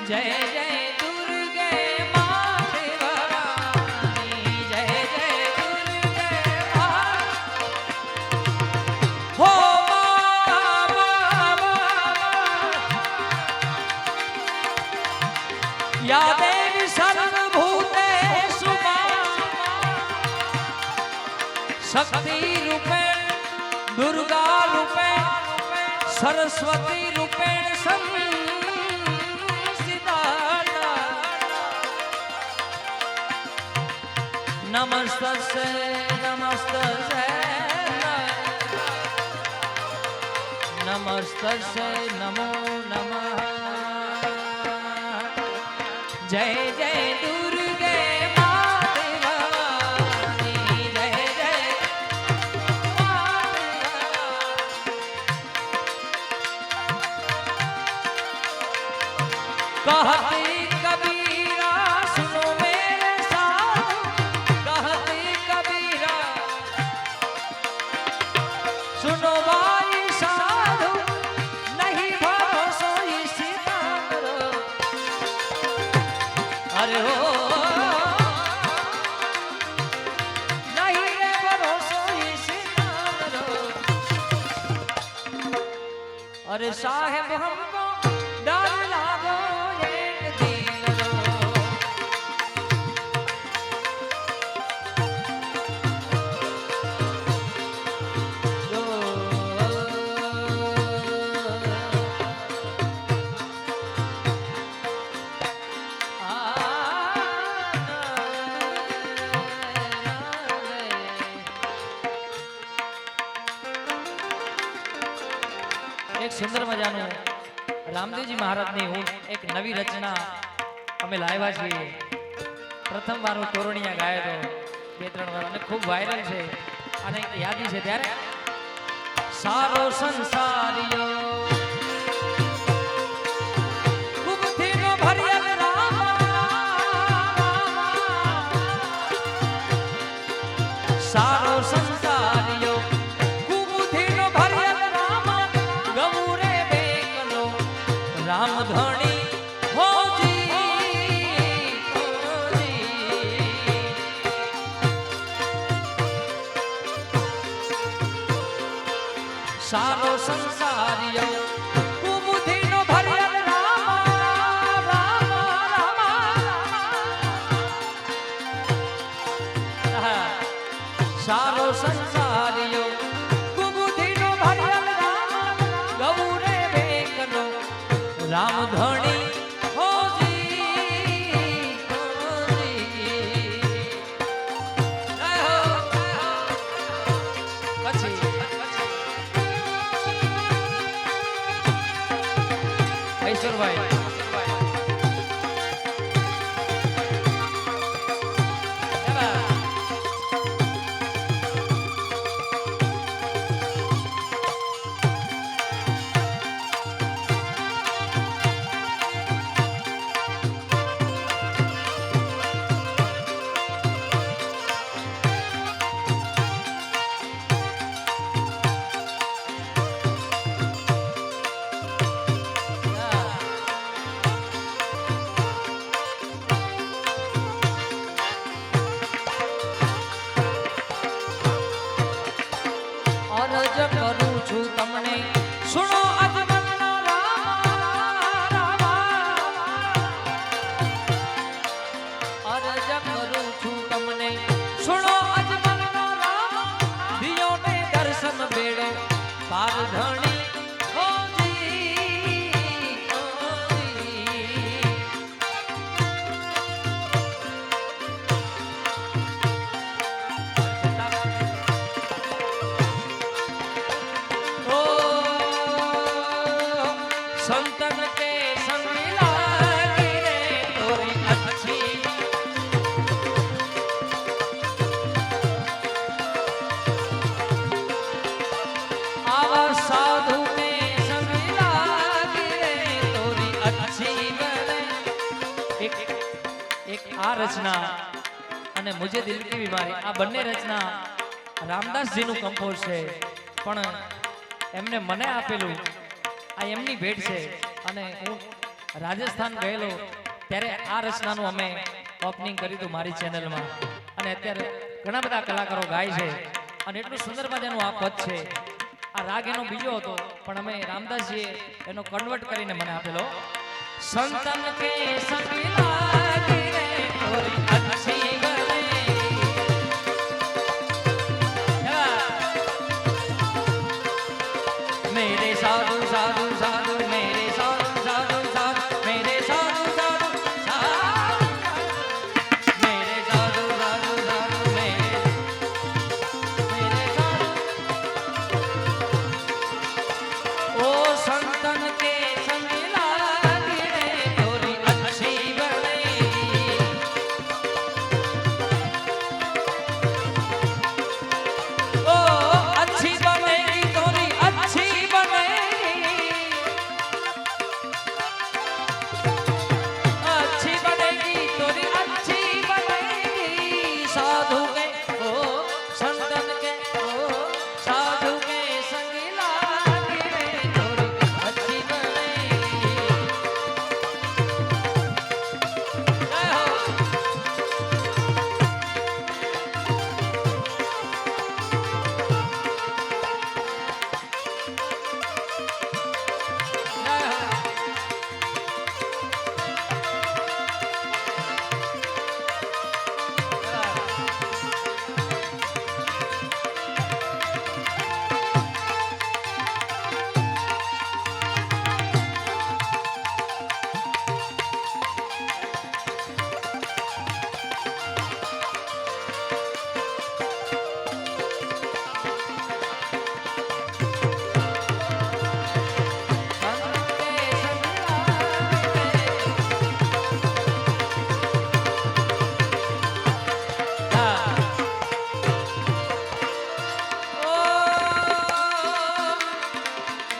જય જય દુર્ગે માત ભવાની જય જય દુર્ગે હો યા દેવી સર્વભૂતેષુ શક્તિ રૂપેણ दुर्गा रूपेण सरस्वती रूपेण संसिद्धा नमस्तस्यै नमस्तस्यै नमस्तस्यै नमो नमः जय जय दुर्गे कहते कबीरा सुनो मेरे साधु कहते कबीरा सुनो भाई साधु नहीं भरोसा इसी तारो अरे हो नहीं रे भरोसा इसी तारो अरे साहेब हमको डर लागो एक सुंदर मजाનું રામદેવજી મહારાજની હું એક નવી રચના અમે લાવ્યા છીએ પ્રથમ વાર હું તોરણિયા ગાયો તો 2-3 વાર અને ખૂબ વાયરલ છે અને યાદી છે ત્યારે સારો સંસારિયો ખૂબ થીનો ભર્યા રામ સારો સંસારિયો राम धनी हो जी सारो संसारियो कुबुद्धि नो भरियल राम राम राम सारो संसारियो कुबुद्धि नो भरियल राम गौरे बेकनो राम धनी हो भाई करूं छू तमने सुनो अजमन अर्ज करूं छू तमने सुनो अजमन दियो ने दर्शन बेड़ो पार धनी संतन के संग लागी रे तोरी अच्छी आवा साधु के संग लागी रे तोरी अच्छी बने एक आ रचना અને મુજે દિલ કી બીમારી આ બંને રચના રામદાસ જી નું કંપોઝ છે પણ એમને મને આપેલું આ એમની ભેટ છે અને હું રાજસ્થાન ગયેલો ત્યારે આ રચનાનું અમે ઓપનિંગ કર્યું હતું મારી ચેનલમાં અને અત્યારે ઘણા બધા કલાકારો ગાય છે અને એટલું સુંદર મજાનું આ પદ છે. આ રાગ એનો બીજો હતો પણ અમે રામદાસજીએ એનો કન્વર્ટ કરીને મને આપેલો. સંતન કે સંગ લાગે રે તોરી અચ્છી ગલે मेरे साधु साधु साधु मेरे साधु साधु साधु मेरे साधु साधु साधु मेरे साधु साधु साधु मेरे साधु ओ संतन के संग लागे रे तोरी अच्छी बनेगी ओ अच्छी बनेगी तोरी अच्छी साधु के ओ संतन के ओ साधु के संग लागे रे तोरी अच्छी बनेगी. जय हो. जय हो.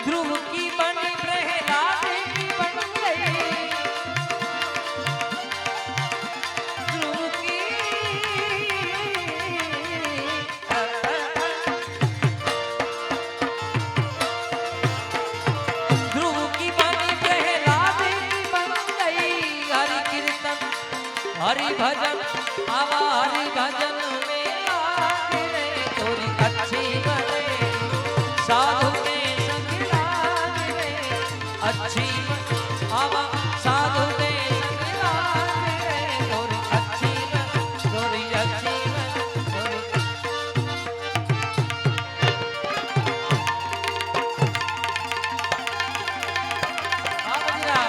ध्रुव की बनी प्रहलाद की बन गई ध्रुव की ध्रुव की बनी प्रहलाद की बन गई. हरि कीर्तन हरि भजन आवा हरि भजन में लागे रे तोरी अच्छी बने साधु के संग लागे रे अच्छी आवा साधु के संग लागे रे तोरी अच्छी तोरी अच्छी तोरी हाँ बजिरा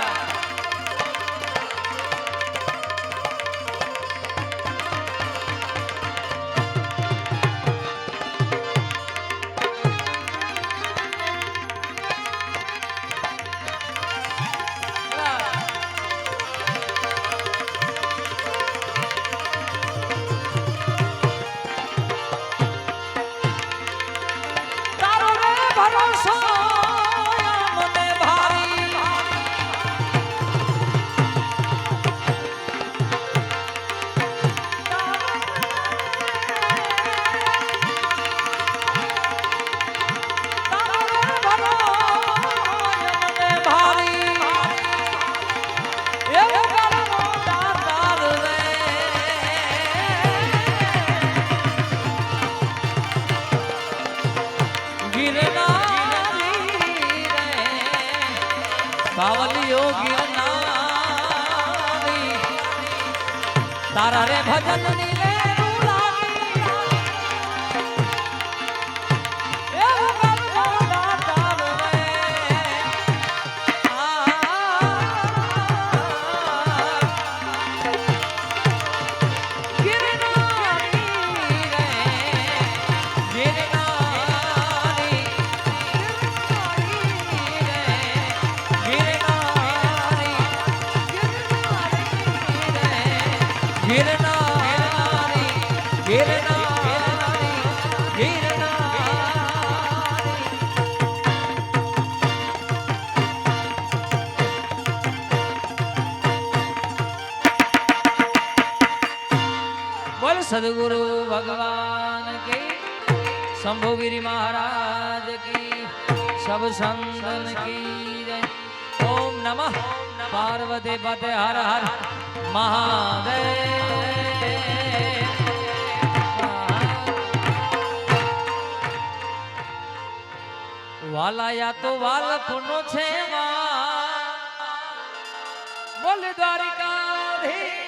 बावलियो गिरनारी तारा रे भजन नीले गिरनारी गिरनारी गिरनारी बोल सदगुरु भगवान की शंभुगिरी महाराज की सब संतन की जय. ओम नमः પાર્વતી પતે હર હર મહાદેવ વાલાયા તો વાલપનો છે બોલ દ્વારિકાધીશ